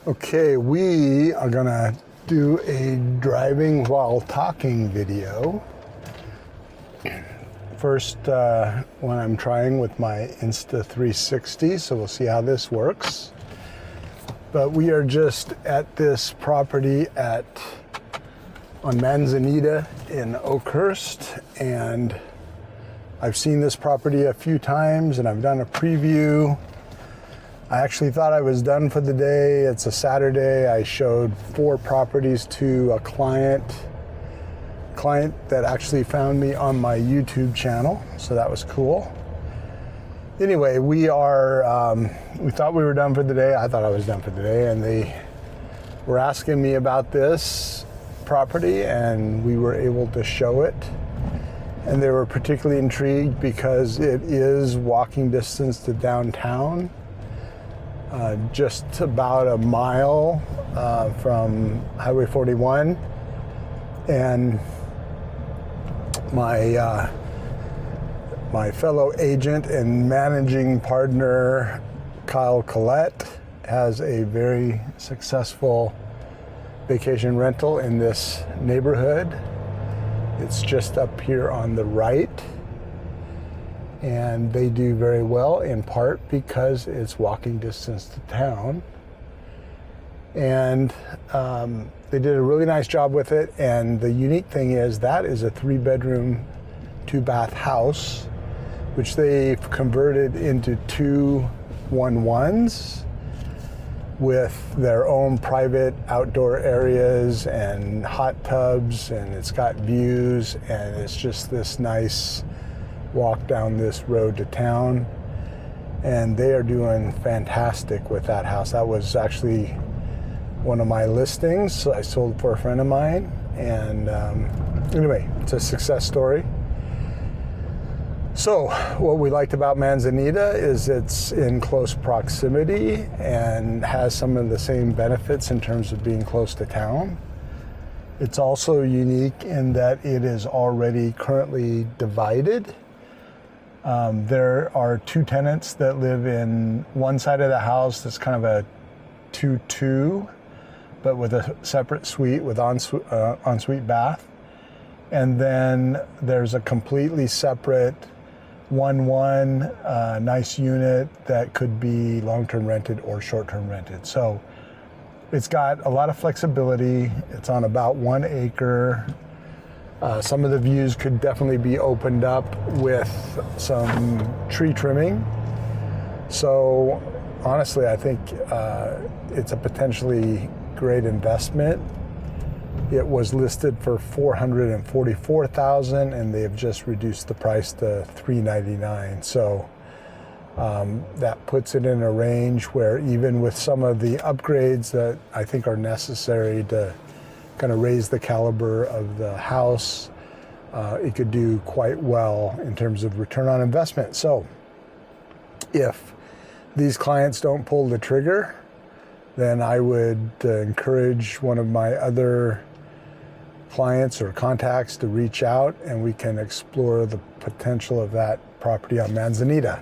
Okay, we are gonna do a driving while talking video. First, when I'm trying with my Insta360, so we'll see how this works. But we are just at this property on Manzanita in Oakhurst, and I've seen this property a few times and I've done a preview. I actually thought I was done for the day. It's a Saturday. I showed 4 properties to a client that actually found me on my YouTube channel, so that was cool. Anyway, we thought we were done for the day. I thought I was done for the day, and they were asking me about this property, and we were able to show it. And they were particularly intrigued because it is walking distance to downtown. Just about a mile from Highway 41, and my fellow agent and managing partner Kyle Collette has a very successful vacation rental in this neighborhood. It's just up here on the right. And they do very well, in part because it's walking distance to town. And they did a really nice job with it. And the unique thing is that is a 3-bedroom, 2-bath house, which they've converted into 2 1-1s with their own private outdoor areas and hot tubs, and it's got views, and it's just this nice walk down this road to town. And they are doing fantastic with that house. That was actually one of my listings I sold for a friend of mine. And anyway, it's a success story. So what we liked about Manzanita is it's in close proximity and has some of the same benefits in terms of being close to town. It's also unique in that it is already currently divided. There are 2 tenants that live in one side of the house that's kind of a 2-2, but with a separate suite with ensuite bath. And then there's a completely separate 1-1 nice unit that could be long-term rented or short-term rented. So it's got a lot of flexibility. It's on about 1 acre. Some of the views could definitely be opened up with some tree trimming. So honestly, I think it's a potentially great investment. It was listed for $444,000, and they have just reduced the price to $399,000. So that puts it in a range where, even with some of the upgrades that I think are necessary to kind of raise the caliber of the house, it could do quite well in terms of return on investment. So if these clients don't pull the trigger, then I would encourage one of my other clients or contacts to reach out, and we can explore the potential of that property on Manzanita.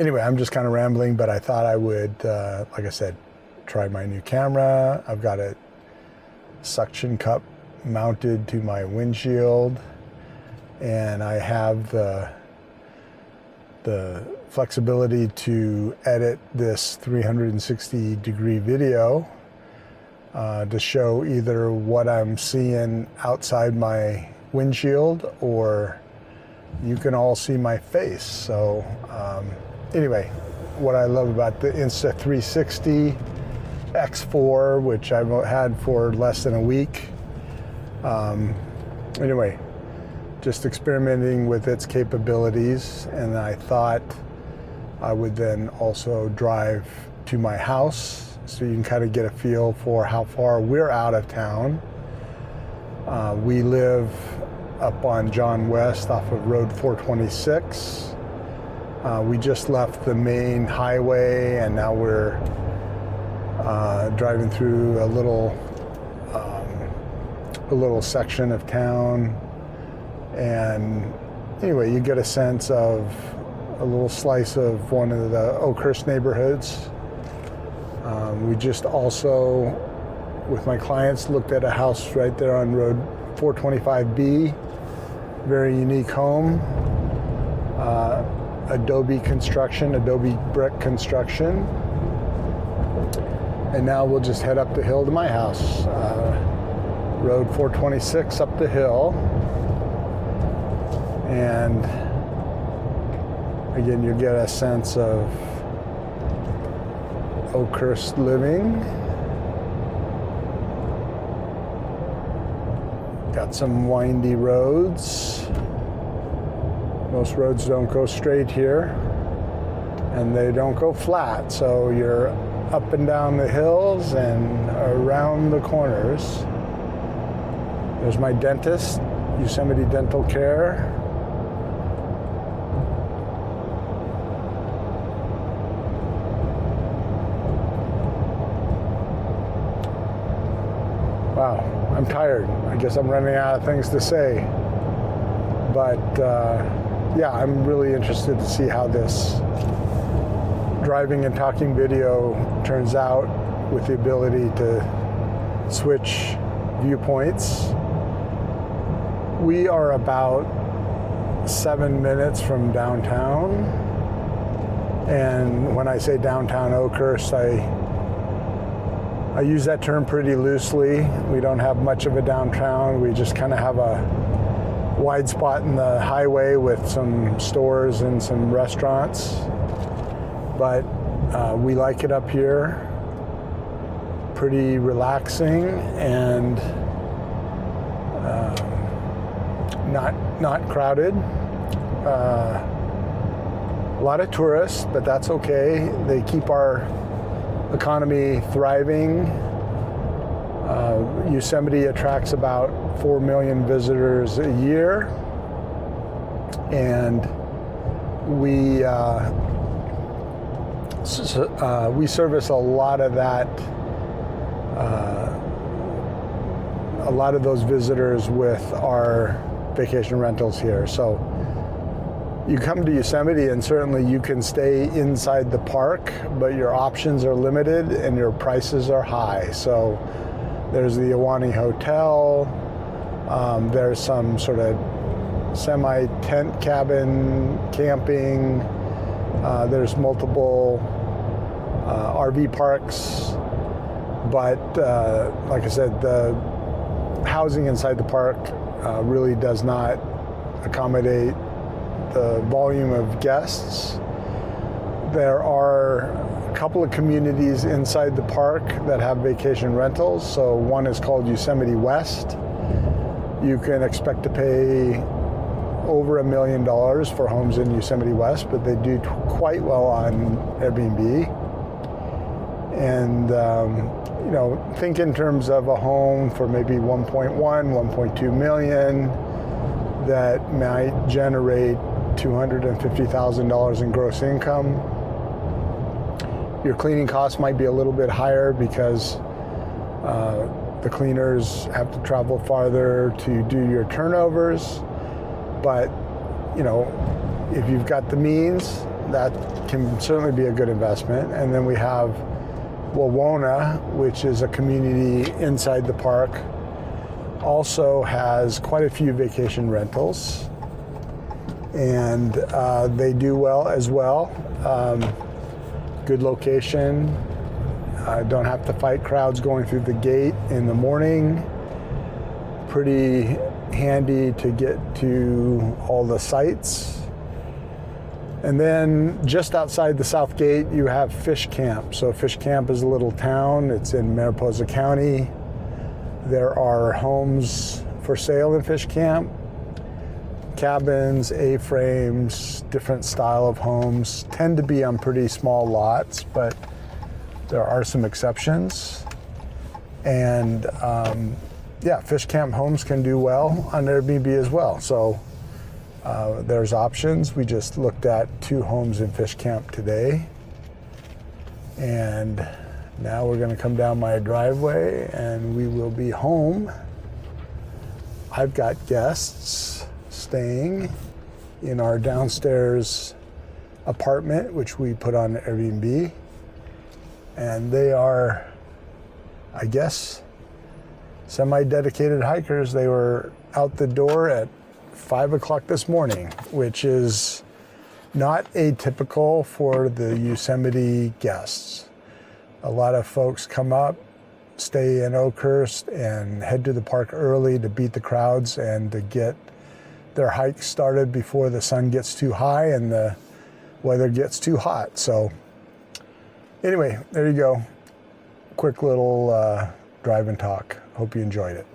Anyway, I'm just kind of rambling, but I thought I would, like I said, try my new camera. I've got a suction cup mounted to my windshield, and I have the flexibility to edit this 360-degree video to show either what I'm seeing outside my windshield, or you can all see my face. So anyway, what I love about the Insta360 X4, which I've had for less than a week. Anyway, just experimenting with its capabilities, and I thought I would then also drive to my house so you can kind of get a feel for how far we're out of town. We live up on John West off of Road 426. We just left the main highway, and now we're driving through a little section of town. And anyway, you get a sense of a little slice of one of the Oakhurst neighborhoods. We just also, with my clients, looked at a house right there on Road 425B. Very unique home. Adobe construction, Adobe brick construction. And now we'll just head up the hill to my house. Road 426 up the hill. And again, you get a sense of Oakhurst living. Got some windy roads. Most roads don't go straight here, and they don't go flat, so you're up and down the hills and around the corners. There's my dentist, Yosemite Dental Care. Wow, I'm tired. I guess I'm running out of things to say. But yeah, I'm really interested to see how this driving and talking video turns out with the ability to switch viewpoints. We are about 7 minutes from downtown. And when I say downtown Oakhurst, I use that term pretty loosely. We don't have much of a downtown. We just kind of have a wide spot in the highway with some stores and some restaurants. But we like it up here. Pretty relaxing and not crowded. A lot of tourists, but that's okay. They keep our economy thriving. Yosemite attracts about 4 million visitors a year, and we service a lot of that, a lot of those visitors with our vacation rentals here. So you come to Yosemite and certainly you can stay inside the park, but your options are limited and your prices are high. So there's the Ahwahnee Hotel, there's some sort of semi-tent cabin camping, there's multiple RV parks, but like I said, the housing inside the park really does not accommodate the volume of guests. There are a couple of communities inside the park that have vacation rentals. So one is called Yosemite West. You can expect to pay over $1 million for homes in Yosemite West, but they do quite well on Airbnb. And you know, think in terms of a home for maybe 1.1, 1.2 million that might generate $250,000 in gross income. Your cleaning costs might be a little bit higher because the cleaners have to travel farther to do your turnovers. But, you know, if you've got the means, that can certainly be a good investment. And then we have Wawona, which is a community inside the park, also has quite a few vacation rentals. And they do well as well. Good location. Don't have to fight crowds going through the gate in the morning. Pretty handy to get to all the sites. And then just outside the south gate, you have Fish Camp. So Fish Camp is a little town. It's in Mariposa County. There are homes for sale in Fish Camp. Cabins, A-frames, different style of homes, tend to be on pretty small lots, but there are some exceptions. And yeah, Fish Camp homes can do well on Airbnb as well. So there's options. We just looked at 2 homes in Fish Camp today. And now we're gonna come down my driveway and we will be home. I've got guests staying in our downstairs apartment, which we put on Airbnb. And they are, I guess, semi-dedicated hikers. They were out the door at 5 o'clock this morning, which is not atypical for the Yosemite guests. A lot of folks come up, stay in Oakhurst, and head to the park early to beat the crowds and to get their hike started before the sun gets too high and the weather gets too hot. So anyway, there you go. Quick little drive and talk. Hope you enjoyed it.